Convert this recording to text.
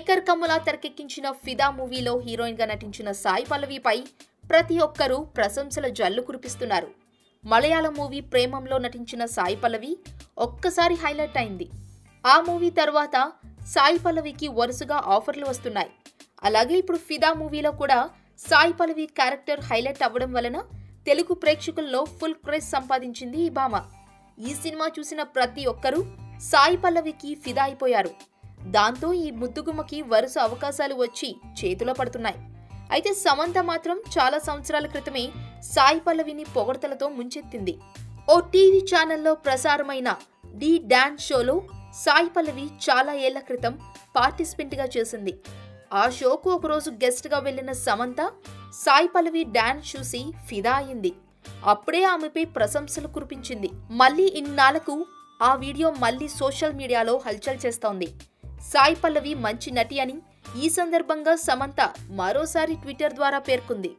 శేఖర్ కమ్ముల తెరకెక్కించిన ఫిదా మూవీలో హీరోయిన్ గా నటించిన సాయి పల్లవిపై ప్రతి ఒక్కరూ ప్రశంసల జల్లు కురిపిస్తున్నారు. మలయాళం మూవీ ప్రేమంలో నటించిన సాయి పల్లవి ఒక్కసారి హైలైట్ అయింది. ఆ మూవీ తర్వాత సాయి పల్లవికి వరుసగా ఆఫర్లు వస్తున్నాయి. అలాగే ఇప్పుడు ఫిదా మూవీలో కూడా సాయి పల్లవి క్యారెక్టర్ హైలైట్ అవ్వడం వలన తెలుగు ప్రేక్షకుల్లో ఫుల్ క్రేజ్ సంపాదించింది ఈ భామ. ఈ సినిమా చూసిన ప్రతి ఒక్కరూ సాయి పల్లవికి ఫిదా అయిపోయారు. దాంతో ఈ ముద్దుగుమ్మకి వరుస అవకాశాలు వచ్చి చేతిలో పడుతున్నాయి. అయితే సమంత మాత్రం చాలా సంవత్సరాల క్రితమే సాయి పల్లవిని పొగడ్తలతో ముంచెత్తింది. ఓ టీవీ ఛానల్లో ప్రసారమైన డి డాన్స్ షోలో సాయి పల్లవి చాలా ఏళ్ల క్రితం పార్టిసిపెంట్ గా చేసింది. ఆ షోకు ఒకరోజు గెస్ట్ గా వెళ్లిన సమంత సాయి పల్లవి డాన్స్ చూసి ఫిదా అయింది. అప్పుడే ఆమెపై ప్రశంసలు కురిపించింది. మళ్ళీ ఇన్నాళ్లకు ఆ వీడియో మళ్ళీ సోషల్ మీడియాలో హల్చల్ చేస్తోంది. సాయి పల్లవి మంచి నటి అని ఈ సందర్భంగా సమంత మరోసారి ట్విట్టర్ ద్వారా పేర్కొంది.